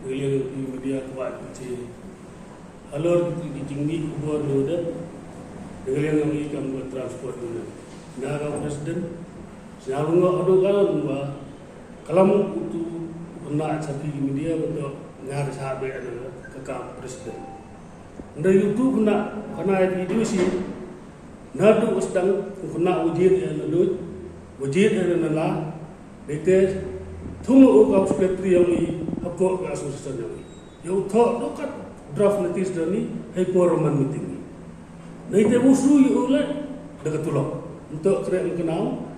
Beliau di media kuat kecil. Alor di tinggi kubur dulu dengan yang ikan buat transport dulu. Naga presiden, selalu ada kalau itu kena sapi di media untuk ngar sahabat ada kekal presiden. Dari itu kena video sih. Nadu sedang kena ujian yang lalu, ujian yang nala, dete tunggu kau sekretari yang ini apa asosiasi yang ini. Yang thok dokat draft notice dari hyperman meeting. Dete musuh oleh dekat tulok untuk kerja kenal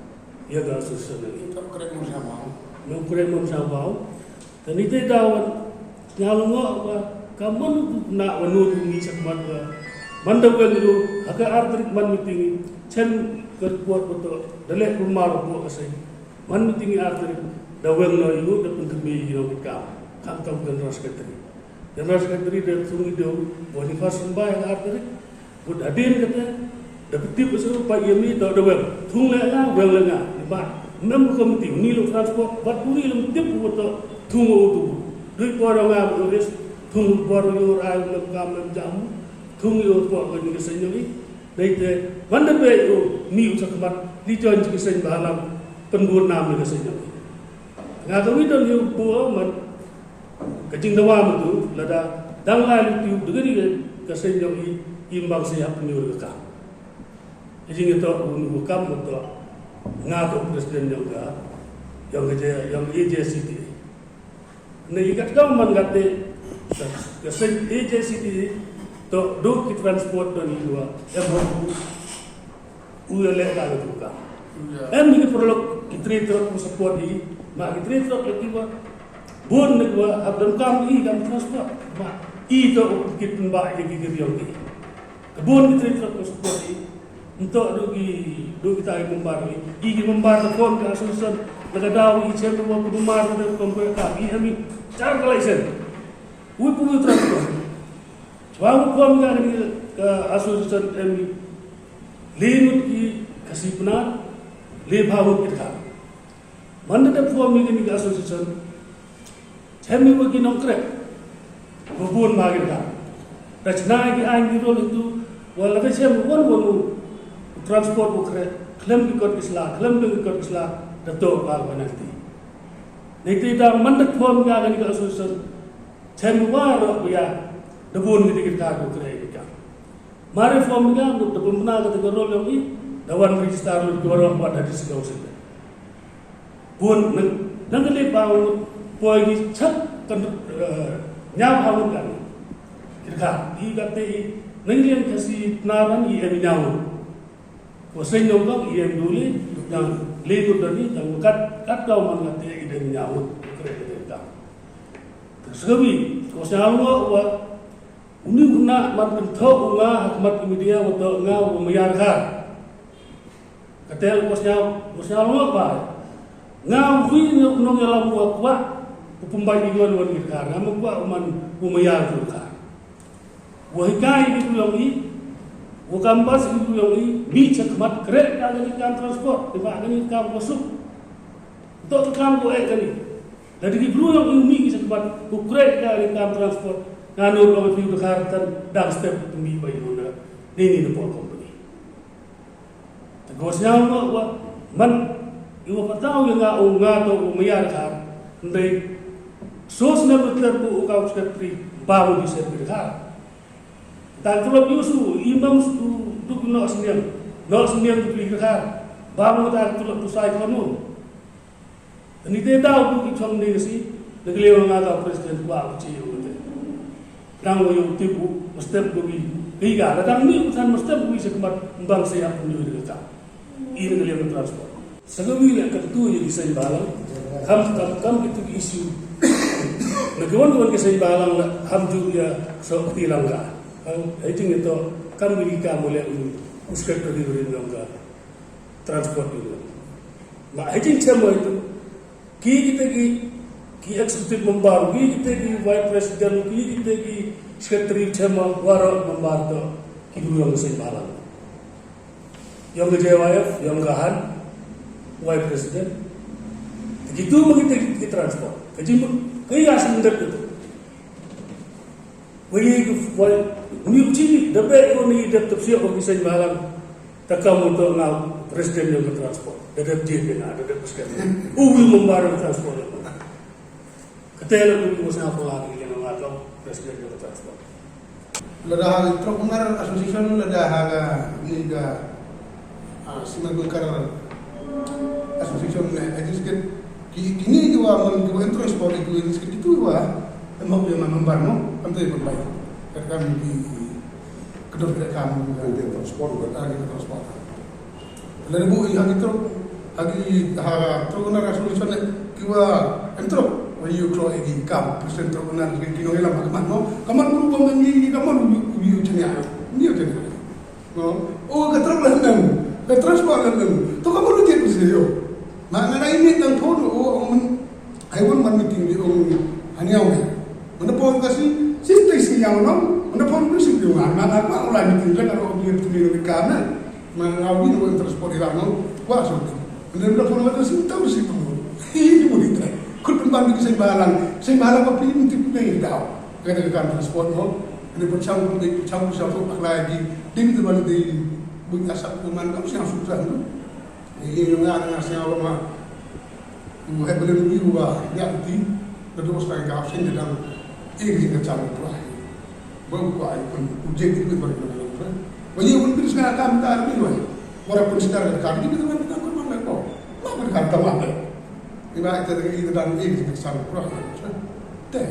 ya asosiasi yang ini. Untuk kerja bersama. Yang kerja bersama. Dan itu dawan nyalungo kamu nak menurut ni sakmat mandawal itu agak artrik man meeting chen kerbuat betul dalek rumah buat kasih man meeting artrik dawal no itu dapat kami hero kita kam general secretary dari sungai itu Boniface Mbak artrik buat adin kata dapat tip usul pak yemi dawal thung lela well lenga ba nam komiti ni lo transport bat puri lem tip buat thung itu duit orang ngam uris thung baru yo rai lem kam lem jam thung yo buat ni kesenyoi dite mana be yo ni usak mat di join keseny balam pengur nam ni kesenyoi ngatawi don yo buat man kajing dawam itu lada dangal itu degeri kesenyoi imbang siap nyur ka jadi itu unu kam untuk ngato presiden juga yang kerja yang AJCT ni ikat kau mengate keseng AJCT to do ki transport dan dua yang baru ulah kalau buka ni perlu kita terus support di mak kita terus akibat bon negwa abdam kam transport mak itu kita mbak yang yang ni kebun kita terus support di untuk do kita membar ini membar kon ke asosiasi negara ini cem dua membar dan komponen kami cara license Wipu transport. Baru kom kan ni ke asosiasi kami limut ki kasih benar lebawut kita. Mana tak form ni ke asosiasi kami bagi nongkrek bubun magin ka. Rajna ki aing di rol itu wala macam won transport bukre klaim ikut Islam dato kal nanti. Nanti dah mandat form kan ke asosiasi Cemwar ya debun kita kita bukre kita. Mari form kan debun benar kata rol yang ini dawan register lu dorong buat dari segala segi. Bun nang le bau poigi chat kan nyam hamun kan. Kita kate nang kasih naran i eminau. Wasai nyongkong i dulu yang legur dari yang kat kau mangate i eminau kere kita. Segawi, kosnya wa uni guna mat bentau unga hakmat media untuk unga memayarkan. Katel kosnya apa? Ngawi nong yalam wa pumbai igon wan kita, ngamu wa uman memayar kita. Wahikai itu yang ini, wakambas itu yang ini, bicak mat kerek kali kan transport, tiba kali kan masuk. Untuk kan go kali. Dari di bulu yang ini bisa buat ukrek kali kan transport, kanur kalau itu Jakarta dan step tinggi bayi mana, ini depan company. Tegosnya apa? Man, ibu tahu yang nggak atau umayar kan, dari sosnya betul bu kau sekretari baru bisa berkah. Dan kalau Yusuf imam tu nak sendiri tu berkah, baru tak kalau tu saya kamu. Dan itu tahu tu kita ni sih, negeri orang ada presiden buat uji itu. Nang yang tipu mesti bagi tiga. Datang ni bukan mesti bagi sekemat bangsa yang punya kita. Ini negeri yang transport. Segala yang ketua yang bisa dibalang, kam itu isu. Negeri kisah dibalang, ham juga seperti langgar. Itu kam bagi kamu mulai uskar dari langgar transport itu. Mak itu semua itu. Kita eksekutif membaru, kita vice president, kita sekretari cema warak membaru kidu yang seimbang. Yang KJWF, yang kahan, vice president. Begitu kita transport. Jadi kaya sendiri itu. Wai ni uji dapat ni dapat siap bagi saya balang takam untuk ngau presiden yang transport. Dapat dia dengan ada presiden. Ubi membarang transport. Ketela ubi masa apa lagi yang ngau presiden yang transport. Lada truk benar association lada haga ni ga simagulkar association edisket kini juga men transport itu edisket itu juga mau yang membar no antai berbaik kami di kedua kami di transport lalu bu yang itu lagi truk benar association kiwa truk wayu truk lagi kam persen truk benar kino hilang kaman no kaman berubah mengi kaman ubi ucenya ni ucenya no oh truk lalu transport lalu tu kamu lu jadi sih makna ini tentang pun oh hewan man meeting di ani awal mana pun kasih sistem siang no mana pun kasih dia mana apa mulai meeting kan kalau dia tu di kana mengawal ni transport irano kuasa mana pun kasih tahu sih tu ini boleh tak kul pembantu saya balang apa pilih untuk pilih dah kadang-kadang transport no ini bercampur lagi dia itu baru di buat asap kuman kamu siang susah tu ini yang ada siang lama buat beli juga yang di terus lagi kau sini dalam ini kita cakap apa baru kau pun ujian itu baru kita wajib pun terus nak kami tak ada ni orang pun sedar dekat ini kita kita pun mana kau mana dekat tamat ni ibarat kita dalam ini kita cakap apa teh